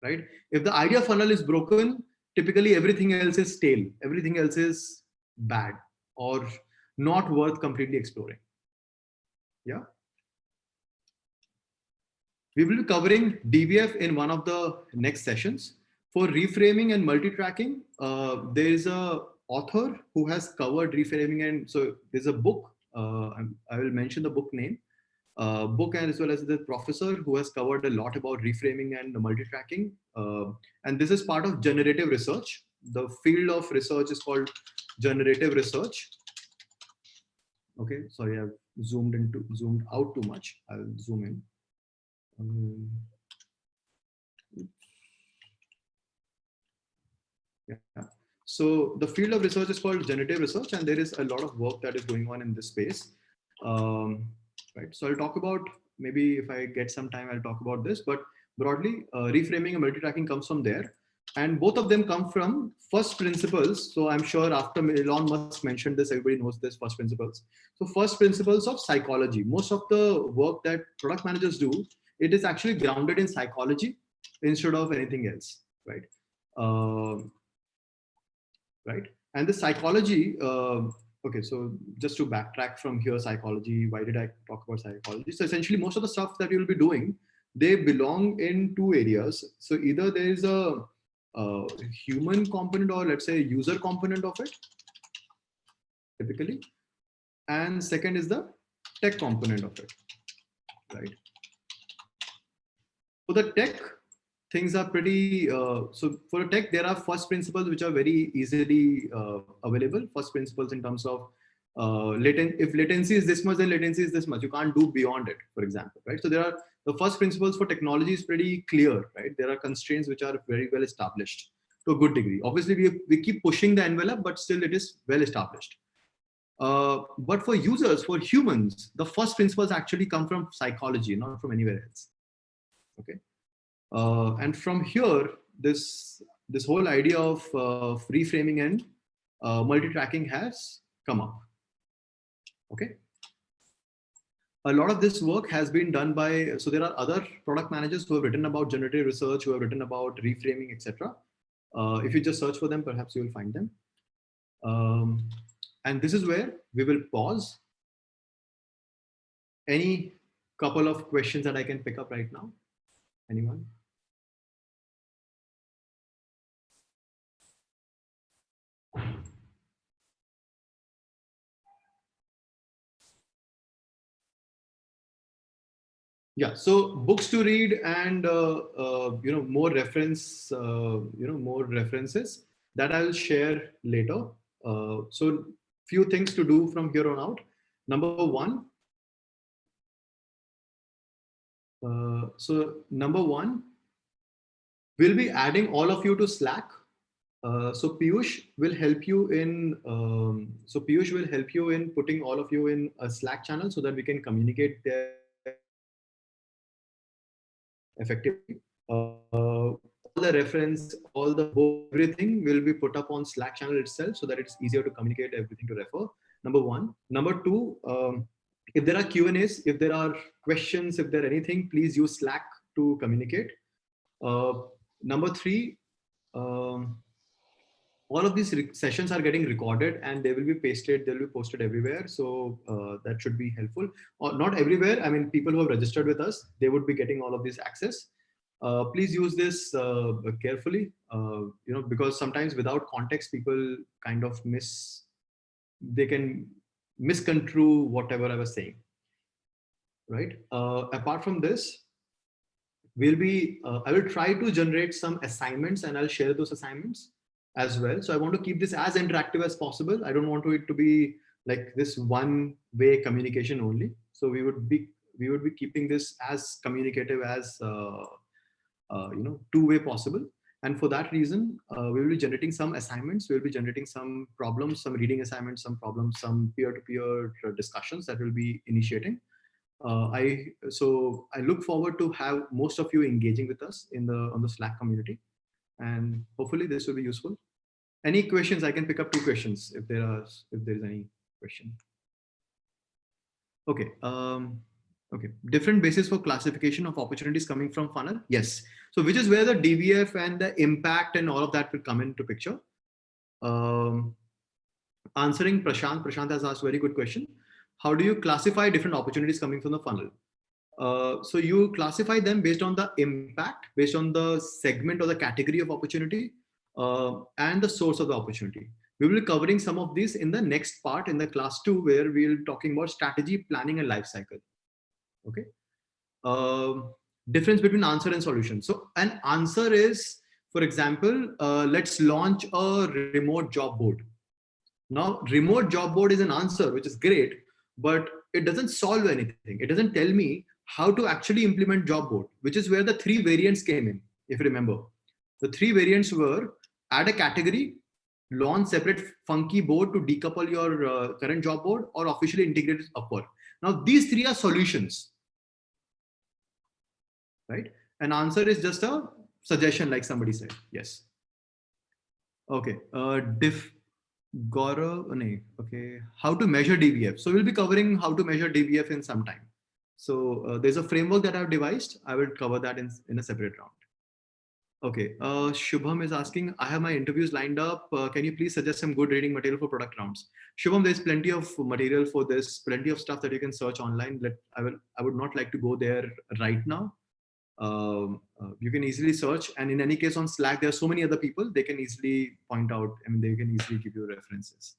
right? If the idea funnel is broken, typically everything else is stale. Everything else is bad or not worth completely exploring. Yeah. We will be covering DVF in one of the next sessions. For reframing and multi-tracking, there is a author who has covered reframing, and so there's a book. I will mention the book name. Book, and as well as the professor who has covered a lot about reframing and multi-tracking. And this is part of generative research. The field of research is called generative research. Okay, sorry, I've zoomed out too much. I'll zoom in. Yeah. So the field of research is called generative research, and there is a lot of work that is going on in this space. Right. So I'll talk about, maybe if I get some time, I'll talk about this, but broadly, reframing and multi-tracking comes from there. And both of them come from first principles. So I'm sure after Elon Musk mentioned this, everybody knows this first principles. So first principles of psychology. Most of the work that product managers do, it is actually grounded in psychology instead of anything else, right? Right. And the psychology, okay, so just to backtrack from here, psychology, why did I talk about psychology? So essentially most of the stuff that you'll be doing, they belong in two areas. So either there is a human component, or let's say user component of it, typically. And second is the tech component of it, right? For the tech, things are pretty, so for a tech, there are first principles which are very easily available. First principles in terms of if latency is this much, then latency is this much. You can't do beyond it, for example, right? So there are, the first principles for technology is pretty clear, right? There are constraints which are very well established to a good degree. Obviously, we keep pushing the envelope, but still it is well established. But for users, for humans, the first principles actually come from psychology, not from anywhere else. Okay. And from here, this whole idea of reframing and multi-tracking has come up. Okay. A lot of this work has been done by, so there are other product managers who have written about generative research, who have written about reframing, etc. If you just search for them, perhaps you will find them. And this is where we will pause. Any couple of questions that I can pick up right now. Anyone? Yeah, so books to read and more more references that I'll share later. So few things to do from here on out. Number one, we'll be adding all of you to Slack. So Piyush will help you in putting all of you in a Slack channel so that we can communicate there effectively. All the reference, all the book, everything will be put up on Slack channel itself so that it's easier to communicate everything to refer. Number one. Number two, if there are Q&As, if there are questions, if there are anything, please use Slack to communicate. Number three, all of these sessions are getting recorded and they will be posted everywhere. So that should be helpful. Or not everywhere. I mean, people who have registered with us, they would be getting all of this access. Please use this carefully, because sometimes without context, people kind of they can misconstrue whatever I was saying, right? Apart from this, I will try to generate some assignments and I'll share those assignments as well. So I want to keep this as interactive as possible. I don't want it to be like this one-way communication only. So we would be keeping this as communicative as two-way possible. And for that reason, we will be generating some assignments. We will be generating some problems, some reading assignments, some problems, some peer-to-peer discussions that we'll be initiating. I look forward to have most of you engaging with us on the Slack community, and hopefully this will be useful. Any questions? I can pick up two questions if there is any question. Okay. Okay. Different basis for classification of opportunities coming from funnel. Yes. So which is where the DVF and the impact and all of that will come into picture. Answering Prashant. Prashant has asked a very good question. How do you classify different opportunities coming from the funnel? So you classify them based on the impact, based on the segment or the category of opportunity, and the source of the opportunity. We will be covering some of these in the next part in the class 2, where we'll be talking about strategy, planning, and life cycle. Okay. Difference between answer and solution. So an answer is, for example, let's launch a remote job board. Now, remote job board is an answer, which is great, but it doesn't solve anything. It doesn't tell me how to actually implement job board, which is where the 3 variants came in, if you remember. The 3 variants were add a category, launch separate funky board to decouple your current job board, or officially integrate it upward. Now, these 3 are solutions, right? An answer is just a suggestion, like somebody said. Yes. Okay. Gaurav, okay. How to measure DVF. So we'll be covering how to measure DVF in some time. So there's a framework that I've devised. I will cover that in a separate round. Okay. Shubham is asking, I have my interviews lined up. Can you please suggest some good reading material for product rounds? Shubham, there's plenty of material for this, plenty of stuff that you can search online. I would not like to go there right now. You can easily search, and in any case on Slack there are so many other people, they can easily point out, I mean, they can easily give you references.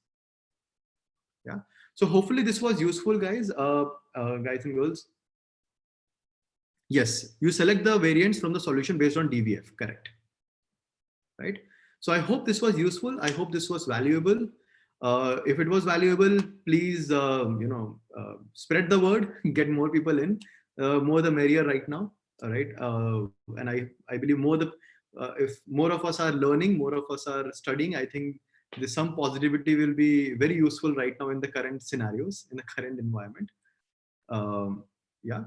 Yeah, so hopefully this was useful, guys. Guys and girls. Yes, you select the variants from the solution based on DVF, correct? Right. So I hope this was useful. I hope this was valuable. If it was valuable, please spread the word, get more people in. More the merrier right now. All right, and I believe if more of us are learning, more of us are studying, I think some positivity will be very useful right now in the current scenarios, in the current environment. Yeah,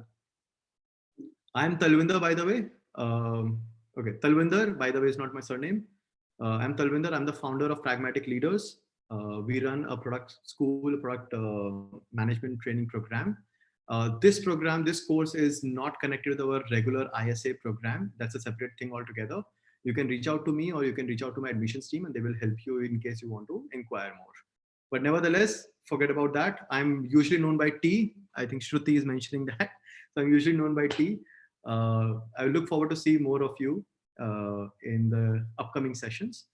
I'm Talwinder, by the way. Okay, Talwinder, by the way, is not my surname. I'm Talwinder. I'm the founder of Pragmatic Leaders. We run a product school, a product management training program. This course is not connected with our regular ISA program. That's a separate thing altogether. You can reach out to me, or you can reach out to my admissions team, and they will help you in case you want to inquire more. But nevertheless, forget about that. I'm usually known by T. I think Shruti is mentioning that. So I'm usually known by T. I look forward to see more of you in the upcoming sessions.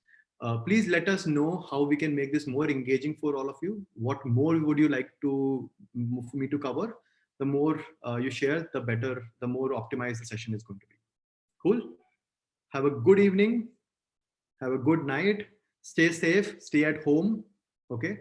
Please let us know how we can make this more engaging for all of you. What more would you like to for me to cover? The more you share, the better, the more optimized the session is going to be. Cool. Have a good evening. Have a good night. Stay safe. Stay at home. Okay.